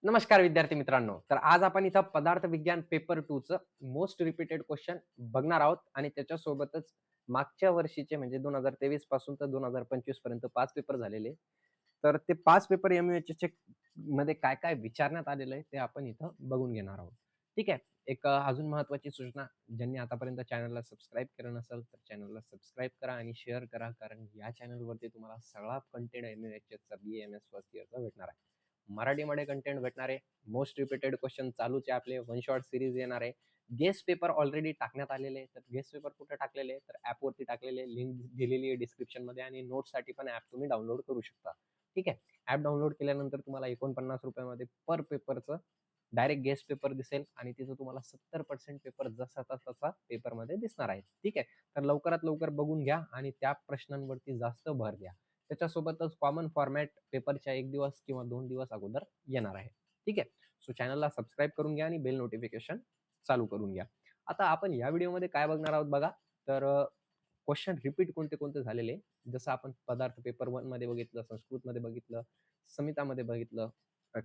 नमस्कार विद्यार्थी मित्रांनो. तर आज आपण इथं पदार्थ विज्ञान पेपर 2 चं मोस्ट रिपीटेड क्वेश्चन बघणार आहोत आणि त्याच्यासोबतच मागच्या वर्षीचे म्हणजे 2023 पासून तर 2025 पर्यंत 5 पेपर झालेले. तर ते 5 पेपर एम-यू-एचचे मध्ये काय-काय विचारण्यात आलेलं आहे ते आपण इथं बघून घेणार आहोत. ठीक आहे. एक अजून महत्त्वाची सूचना, ज्यांनी आतापर्यंत चॅनलला सबस्क्राईब केलं नसेल तर चॅनलला सबस्क्राईब करा आणि शेअर करा. कारण या चॅनलवरती तुम्हाला सगळा कंटेंट एम-यू-एचचा बी-ए-एम-एस फर्स्ट इयरचा भेटणार आहे. मराठीमध्ये कंटेंट भेटणार आहे. मोस्ट रिपीटेड क्वेश्चन चालूच आहे आपले. वन शॉट सीरीज येणार आहे. गेस्ट पेपर ऑलरेडी टाकण्यात आलेले आहे. तर गेस्ट पेपर कुठे टाकलेले आहे? तर ॲपवरती टाकलेले लिंक दिलेली आहे डिस्क्रिप्शनमध्ये आणि नोट्ससाठी पण ॲप तुम्ही डाउनलोड करू शकता. ठीक आहे. ॲप डाउनलोड केल्यानंतर तुम्हाला ₹49 मध्ये पर पेपरचं डायरेक्ट गेस्ट पेपर दिसेल आणि तिथं तुम्हाला 70% पेपर जसाचा तसा पेपरमध्ये दिसणार आहे. ठीक आहे. तर लवकरात लवकर बघून घ्या आणि त्या प्रश्नांवरती जास्त भर द्या. त्याच्यासोबतच कॉमन फॉर्मॅट पेपरच्या 1 दिवस किंवा 2 दिवस अगोदर येणार आहे. ठीक आहे. सो चॅनलला सबस्क्राईब करून घ्या आणि बेल नोटिफिकेशन चालू करून घ्या. आता आपण या व्हिडिओमध्ये काय बघणार आहोत बघा. तर क्वेश्चन रिपीट कोणते-कोणते झालेले, जसं आपण पदार्थ पेपर 1 मध्ये बघितलं, संस्कृतमध्ये बघितलं, समितामध्ये बघितलं,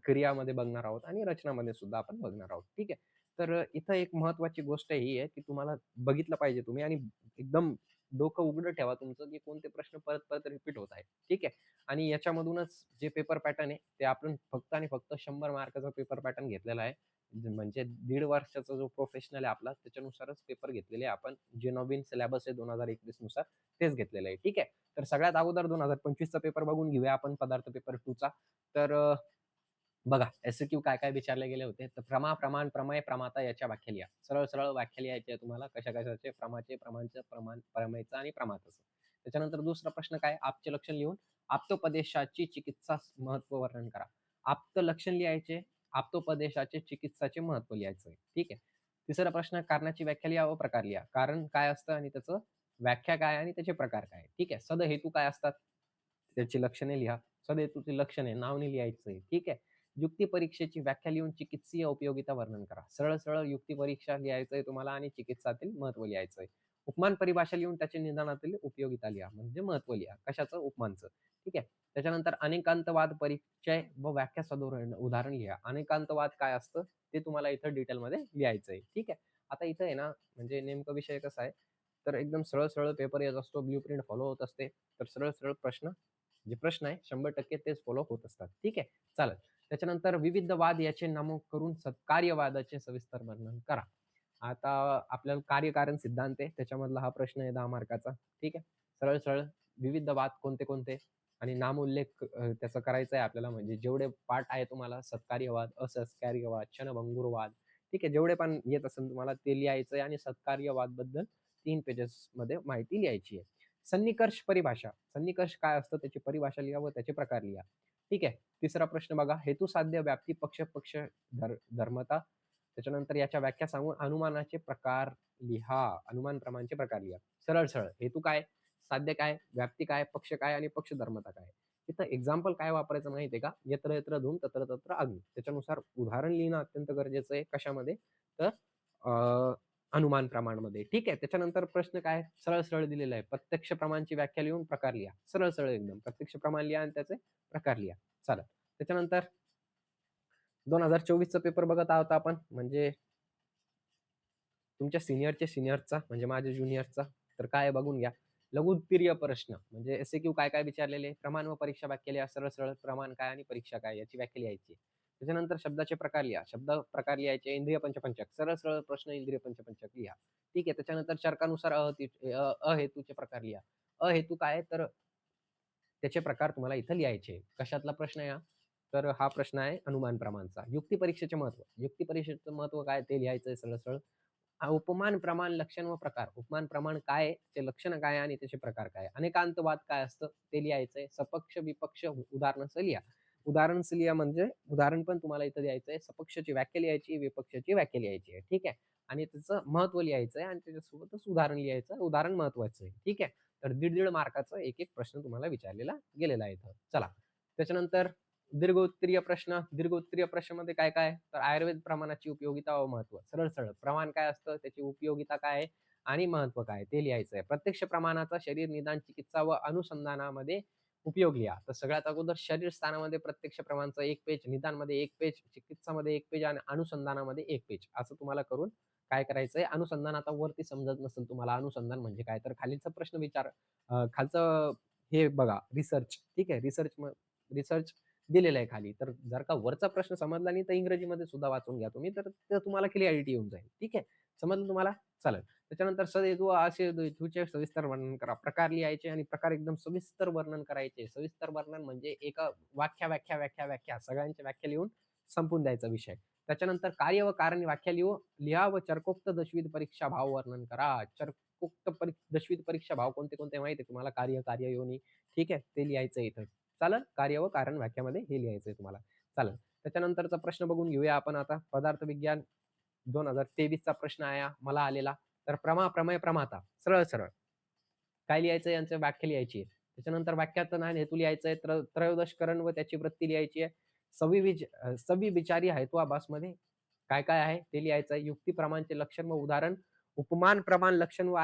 क्रियामध्ये बघणार आहोत आणि रचनामध्ये सुद्धा आपण बघणार आहोत. ठीक आहे. तर इथं एक महत्त्वाची गोष्ट ही आहे, की तुम्हाला बघितलं पाहिजे तुम्ही आणि एकदम डोकं उघडं ठेवा तुमचं, की कोणते प्रश्न परत-परत रिपीट होत आहेत. ठीक आहे. आणि याच्यामधूनच जे पेपर पॅटर्न आहे, ते आपण फक्त आणि फक्त 100 मार्काचा पेपर पॅटर्न घेतलेला आहे. म्हणजे 1.5 वर्षाचा जो प्रोफेशनल आहे आपला, त्याच्यानुसारच पेपर घेतलेले आहे आपण. जे नवीन सिलेबस आहे 2021 नुसार तेच घेतलेलं आहे. ठीक आहे. तर सगळ्यात अगोदर 2025 चा पेपर बघून घेऊया आपण पदार्थ पेपर 2 चा. तर बघा एस-क्यू काय-काय विचारले गेले होते. तर प्रमा, प्रमाण, प्रमेय, प्रमाता याच्या व्याख्या लिहा. सरळ-सरळ व्याख्या लिहायची आहे तुम्हाला कशा-कशाचे प्रमाचे, प्रमाणचं, प्रमाण, प्रमेयचं आणि प्रमाताचं. त्याच्यानंतर दुसरा प्रश्न काय? आपचे लक्षण लिहून आप्तोपदेशाची चिकित्सा महत्त्व वर्णन करा. आप्त लक्षण लिहायचे, आप्तोपदेशाचे चिकित्साचे महत्त्व लिहायचं आहे. ठीक आहे. तिसरा प्रश्न कारणाची व्याख्या लिहा व प्रकार लिहा. कारण काय असतं आणि त्याचं व्याख्या काय आणि त्याचे प्रकार काय? ठीक आहे. सदहेतू काय असतात? त्याची लक्षणे लिहा. सदहेतूची लक्षणे नाव लिहायचं आहे. ठीक आहे. युक्ती परीक्षेची व्याख्या लिहून चिकित्सीय उपयोगिता वर्णन करा. सरळ-सरळ युक्ती परीक्षा लिहायचंय तुम्हाला आणि चिकित्सातील महत्त्व लिहायचंय. उपमान परिभाषा लिहून त्याच्या निदानातील उपयोगिता लिहा. म्हणजे महत्त्व लिहा. कशाचं? उपमानचं. ठीक आहे. त्याच्यानंतर अनेकांतवाद परिचय व व्याख्या सदोरण उदाहरण लिहा. अनेकांतवाद काय असतं? ते तुम्हाला इथं डिटेलमध्ये लिहायचंय. ठीक आहे. आता इथं आहे ना, म्हणजे नेमका विषय कसा आहे, तर एकदम सरळ-सरळ पेपर येत असतो. ब्लूप्रिंट फॉलो होत असते. तर सरळ-सरळ प्रश्न, जे प्रश्न आहे 100% तेच फॉलो होत असतात. ठीक आहे. चालेल. त्याच्यानंतर विविध वाद याचे नमूद करून सत्कार्यवादाचे सविस्तर वर्णन करा. आता आपल्याला कार्यकारण सिद्धांत आहे, त्याच्यामधला हा प्रश्न आहे 10 मार्काचा. ठीक आहे. सरळ-सरळ विविध वाद कोणते-कोणते आणि नामोल्लेख त्याचा करायचा आहे आपल्याला, म्हणजे जेवढे पाठ आहे तुम्हाला सत्कार्यवाद, असत्कार्यवाद, क्षणभंगुरवाद, ठीक आहे. जेवढे पण येत असेल तुम्हाला ते लिहायचं आहे आणि सत्कार्यवादबद्दल 3 पेजेसमध्ये माहिती लिहायची आहे. सन्निकर्ष परिभाषा. सन्निकर्ष काय असतं त्याची परिभाषा लिहा व त्याचे प्रकार लिहा. ठीक आहे. तिसरा प्रश्न बघा, हेतुसाध्य व्याप्ती पक्ष धर्मता. त्याच्यानंतर याच्या व्याख्या सांगून अनुमानाचे प्रकार लिहा. अनुमान प्रमाणचे प्रकार लिहा. सरळ-सरळ हेतू काय? साध्य काय? व्याप्ती काय? पक्ष काय? आणि पक्ष धर्मता काय? तिथं एक्झाम्पल काय वापरायचं माहिती आहे का? यत्र यत्र धूम तत्र तत्र अग्नी. त्याच्यानुसार उदाहरण लिहिणं अत्यंत गरजेचं आहे. कशामध्ये? तर अनुमान प्रमाणमध्ये. ठीक आहे. त्याच्यानंतर प्रश्न काय? सरळ-सरळ दिलेला आहे. प्रत्यक्ष प्रमाणची व्याख्या लिहून प्रकार लिहा. सरळ-सरळ एकदम. प्रत्यक्ष प्रमाण लिहा आणि त्याचे प्रकार लिहा. चालेल. त्याच्यानंतर 2024 चा पेपर बघत आहोत आपण. म्हणजे तुमच्या सीनियरचा म्हणजे माझ्या ज्युनियरचा. तर काय आहे बघून घ्या. लघुत्तरीय प्रश्न म्हणजे एस-क्यू काय-काय विचारलेले, प्रमाण व परीक्षा व्याख्या लिहा. सरळ-सरळ प्रमाण काय आणि परीक्षा काय याची व्याख्या लिहायची. त्याच्यानंतर शब्दाचे प्रकार लिहा. शब्द प्रकार लिहायचे. इंद्रिय पंचपंचक. सरळ-सरळ प्रश्न इंद्रिय पंचपंचक लिहा. ठीक आहे. त्याच्यानंतर शर्कानुसार अहेतूचे प्रकार लिहा. अहेतू काय? तर त्याचे प्रकार तुम्हाला इथं लिहायचे. कशातला प्रश्न आहे हा? तर हा प्रश्न आहे अनुमान प्रमाणचा. युक्ती परीक्षेचे महत्त्व. युक्ती परीक्षेचं महत्त्व काय ते लिहायचंय सरळ-सरळ. उपमान, प्रमाण, लक्षण व प्रकार. उपमान, प्रमाण काय आहे? त्याचे लक्षण काय आहे आणि त्याचे प्रकार काय आहे? अनेकांतवाद काय असतं? ते लिहायचंय. सपक्ष, विपक्ष उदाहरणासह लिहा. उदाहरणासह लिहा म्हणजे उदाहरण पण तुम्हाला इथं द्यायचंय. सपक्षची व्याख्या लिहायची, विपक्षाची व्याख्या लिहायची आहे. ठीक आहे. आणि त्याचं महत्त्व लिहायचंय आणि त्याच्यासोबतच उदाहरण लिहायचं. उदाहरण महत्त्वाचं आहे. ठीक आहे. तर दीड-दीड मार्काचा एक-एक प्रश्न तुम्हाला विचारलेला गेलेला आहे इथं. चला. त्याच्यानंतर दीर्घोत्तरीय प्रश्न. दीर्घोत्तरीय प्रश्नामध्ये काय-काय? तर आयुर्वेद प्रमाणाची उपयोगिता व महत्त्व. सरळ-सरळ प्रमाण काय असतं? त्याची उपयोगिता काय आहे? आणि महत्त्व काय? ते लिहायचं आहे. प्रत्यक्ष प्रमाणाचा शरीर निदान चिकित्सा व अनुसंधानामध्ये उपयोग लिहा. तर सगळ्यात अगोदर शरीर स्थानामध्ये प्रत्यक्ष प्रमाणचं 1 पेज, निदानमध्ये 1 पेज, चिकित्सामध्ये 1 पेज आणि अनुसंधानामध्ये 1 पेज असं तुम्हाला करून काय करायचंय, अनुसंधान आता वरती समजत नसेल तुम्हाला अनुसंधान म्हणजे काय, तर खालीलचा प्रश्न खालचं हे बघा रिसर्च, ठीक आहे. रिसर्च दिलेलं आहे खाली. तर जर का वरचा प्रश्न समजला नाही, तर इंग्रजीमध्ये सुद्धा वाचून घ्या तुम्ही, तर ते तुम्हाला क्लॅरिटी येऊन जाईल. ठीक आहे. समजलं तुम्हाला? चालेल. त्याच्यानंतर सदहेतू अशेधूचे सविस्तर वर्णन करा. प्रकार लिहायचे आणि प्रकार एकदम सविस्तर वर्णन करायचे. सविस्तर वर्णन म्हणजे एका व्याख्या सगळ्यांच्या व्याख्या लिहून संपवून द्यायचा विषय. त्याच्यानंतर कार्य व कारण व्याख्या लिहा व चरकोक्त दशविध परीक्षा भाव वर्णन करा. दशविध परीक्षा भाव कोणते माहिती आहे तुम्हाला? कार्य, कार्य, योनी ठीक आहे. ते लिहायचं इथं. चालेल. कार्य व कारण व्याख्यामध्ये हे लिहायचंय तुम्हाला. चालेल. त्याच्यानंतरचा प्रश्न बघून घेऊया आपण आता. पदार्थ विज्ञान 2023 चा प्रश्न आहे हा मला आलेला. तर प्रमेय, प्रमाता सरळ-सरळ. काय लिहायचं यांचं व्याख्या लिहायची आहे. त्याच्यानंतर वाक्याचं ज्ञान हेतू लिहायचं आहे. त्रयोदशकरण व त्याची वृत्ती लिहायची आहे. सविविचारी हेतुआभासमध्ये काय-काय आहे ते लिहायचं आहे. युक्ती प्रमाणचे लक्षण व उदाहरण, उपमान प्रमाण लक्षण व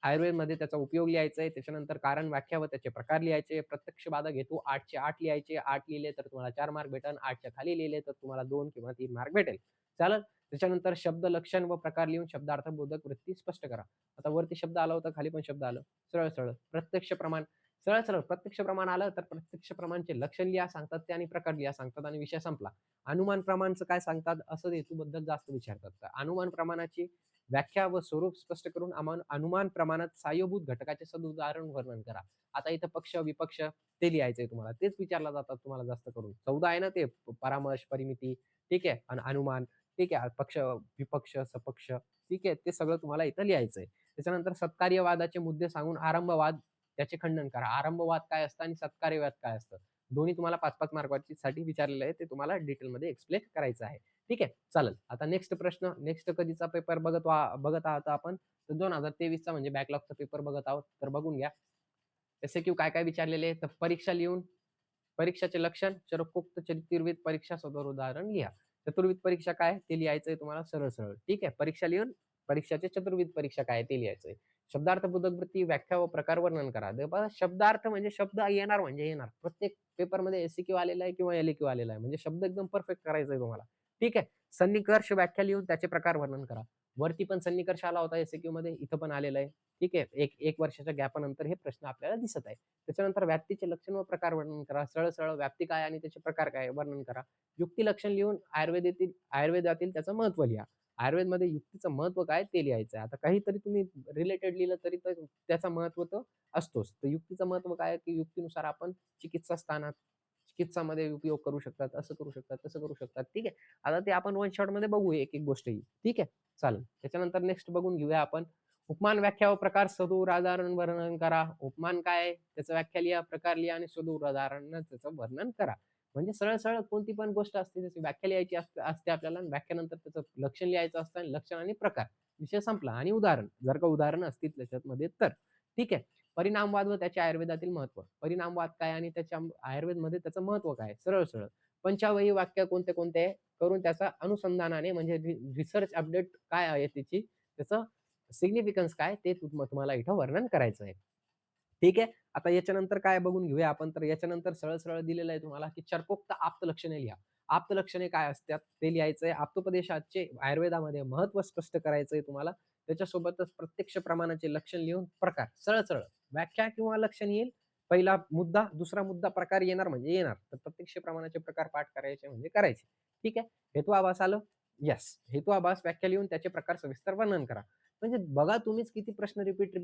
आयुर्वेदमध्ये त्याचा उपयोग लिहायचा आहे. त्याच्यानंतर कारण, व्याख्या व त्याचे प्रकार लिहायचे. प्रत्यक्ष बाधक हेतू 8 चे 8 लिहायचे. 8 लिहिले तर तुम्हाला 4 मार्क भेटेल. 8च्या खाली लिहिले तर तुम्हाला 2 किंवा 3 मार्क भेटेल. चालेल. त्याच्यानंतर शब्द, लक्षण व प्रकार लिहून शब्दार्थबोधक वृत्ती स्पष्ट करा. आता वरती शब्द आला होता, खाली पण शब्द आलं. सरळ-सरळ. प्रत्यक्ष प्रमाण सरळ-सरळ प्रत्यक्ष प्रमाण आलं तर प्रत्यक्ष प्रमाणचे लक्षण लिहा सांगतात ते आणि प्रकार लिहा सांगतात आणि विषय संपला. अनुमान प्रमाणचं काय सांगतात असं हेतूबद्दल जास्त विचारतात. तर अनुमान प्रमाणाची व्याख्या व स्वरूप स्पष्ट करून अनुमान प्रमाणात सहाय्यभूत घटकाचे सदुदाहरण वर्णन करा. आता इथं पक्ष, विपक्ष ते लिहायचंय तुम्हाला. तेच विचारलं जातात तुम्हाला जास्त करून. 14 आहे ना ते परामर्श, परिमिती ठीक आहे आणि अनुमान ठीक आहे. पक्ष, विपक्ष, सपक्ष ठीक आहे. ते सगळं तुम्हाला इथं लिहायचंय. त्याच्यानंतर सत्कार्यवादाचे मुद्दे सांगून आरंभवाद त्याचे खंडन करा. आरंभवाद काय असतं आणि सत्कार्यवाद काय असतं? दोन्ही तुम्हाला 5-5 मार्कासाठी विचारलेलं आहे. ते तुम्हाला डिटेलमध्ये एक्सप्लेन करायचं आहे. ठीक आहे. चालेल. आता नेक्स्ट प्रश्न, नेक्स्ट कधीचा पेपर बघत आहात आपण? तर 2023 चा म्हणजे बॅकलॉगचा पेपर बघत आहोत. तर बघून घ्या. एस-क्यू काय-काय विचारलेले आहे? तर परीक्षा लिहून परीक्षाचे लक्षण, चरकोक्त चतुर्विध परीक्षा सदर उदाहरण लिहा. चतुर्विध परीक्षा काय? ते लिहायचंय तुम्हाला सरळ-सरळ. ठीक आहे. परीक्षा लिहून परीक्षाचे चतुर्विध परीक्षा काय ते लिहायचंय. शब्दार्थबोधक वृत्ती, व्याख्या व प्रकार वर्णन करा. तर बघा शब्दार्थ म्हणजे शब्द येणार म्हणजे येणार. प्रत्येक पेपरमध्ये एस-क्यू आलेला आहे किंवा एल-क्यू आलेला आहे. म्हणजे शब्द एकदम परफेक्ट करायचा आहे तुम्हाला. ठीक आहे. सन्निकर्ष व्याख्या लिहून त्याचे प्रकार वर्णन करा. वरती पण सन्निकर्ष आला होता एस-क्यू मध्ये, इथं पण आलेला आहे. ठीक आहे. एक वर्षाच्या गॅपनंतर हे प्रश्न आपल्याला दिसत आहे. त्याच्यानंतर व्याप्तीचे लक्षण व प्रकार वर्णन करा. सरळ-सरळ व्याप्ती काय आणि त्याचे प्रकार काय वर्णन करा. युक्ती लक्षण लिहून आयुर्वेदातील त्याचं महत्त्व लिहा. आयुर्वेदमध्ये युक्तीचं महत्त्व काय ते लिहायचं आहे. आता काहीतरी तुम्ही रिलेटेड लिहिलं तरी तर त्याचं महत्त्व तर असतोच. तर युक्तीचं महत्त्व काय आहे, की युक्तीनुसार आपण चिकित्सा स्थानात चिकित्सामध्ये उपयोग करू शकतात, असं करू शकतात, तसं करू शकतात. ठीक आहे. आता ते आपण वन शॉटमध्ये बघू एक-एक गोष्टही. ठीक आहे. चालेल. त्याच्यानंतर नेक्स्ट बघून घेऊया आपण. उपमान, व्याख्या व प्रकार सदुदाहरण वर्णन करा. उपमान काय आहे? त्याचं व्याख्या लिहा, प्रकार लिहा आणि सदुदाहरणानं त्याचं वर्णन करा. म्हणजे सरळ-सरळ कोणती पण गोष्ट असते त्याची व्याख्या लिहायची असते आपल्याला आणि व्याख्यानंतर त्याचं लक्षण लिहायचं असतं आणि लक्षण आणि प्रकार. विषय संपला आणि उदाहरण. जर का उदाहरण असतील त्याच्यामध्ये तर. ठीक आहे. परिणामवाद व त्याचे आयुर्वेदातील महत्त्व. परिणामवाद काय आणि त्याच्या आयुर्वेदमध्ये त्याचं महत्त्व काय? सरळ-सरळ. पंचावही वाक्य कोणते-कोणते करून त्याचा अनुसंधानाने म्हणजे रिसर्च अपडेट काय आहे त्याची, त्याचं सिग्निफिकन्स काय ते तुम्हाला इथं वर्णन करायचं आहे. ठीक आहे. आता याच्यानंतर काय बघून घेऊया आपण. तर याच्यानंतर सरळ-सरळ दिलेलं आहे तुम्हाला, की चरकोक्त आप्त लक्षणे लिहा. आप्त लक्षणे काय असतात ते लिहायचंय. आप्तोपदेशाचे आयुर्वेदामध्ये महत्त्व स्पष्ट करायचंय तुम्हाला. त्याच्यासोबतच प्रत्यक्ष प्रमाणाचे लक्षण लिहून प्रकार सरळ-सरळ व्याख्या किंवा लक्षण येईल. पहिला मुद्दा, दुसरा मुद्दा प्रकार येणार म्हणजे येणार. तर प्रत्यक्ष प्रमाणाचे प्रकार पाठ करायचे म्हणजे करायचे. ठीक आहे. हेतुआभास आलं? येस. हेतुआभास व्याख्या लिहून त्याचे प्रकार सविस्तर वर्णन करा. म्हणजे बघा तुम्हीच किती प्रश्न रिपीट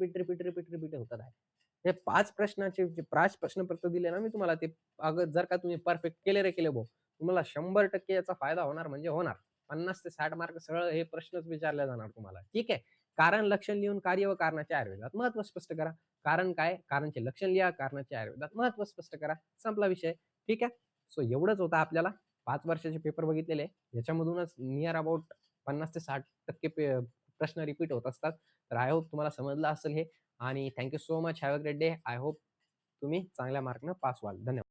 होतात आहे. हे 5 प्रश्नाचे जे 5 प्रश्नपत्र दिले ना मी तुम्हाला ते अगं जर का तुम्ही परफेक्ट केले रे केले भाऊ, तुम्हाला 100% याचा फायदा होणार म्हणजे होणार. 50 ते 60 मार्क सरळ हे प्रश्नच विचारले जाणार तुम्हाला. ठीक आहे. कारण लक्षण लिहून कार्य व कारणाचे आयुर्वेदात महत्त्व स्पष्ट करा. कारण काय? कारणचे लक्षण लिहा, कारणाचे आयुर्वेदात महत्त्व स्पष्ट करा. संपला विषय. ठीक आहे. सो एवढंच होतं आपल्याला. 5 वर्षाचे पेपर बघितलेले. याच्यामधूनच निअर अबाउट 50 ते 60% प्रश्न रिपीट होत असतात. तर आय होप तुम्हाला समजलं असेल हे आणि thank you so much. Have a great day. I hope तुम्ही चांगल्या मार्कनं पास व्हाल. धन्यवाद.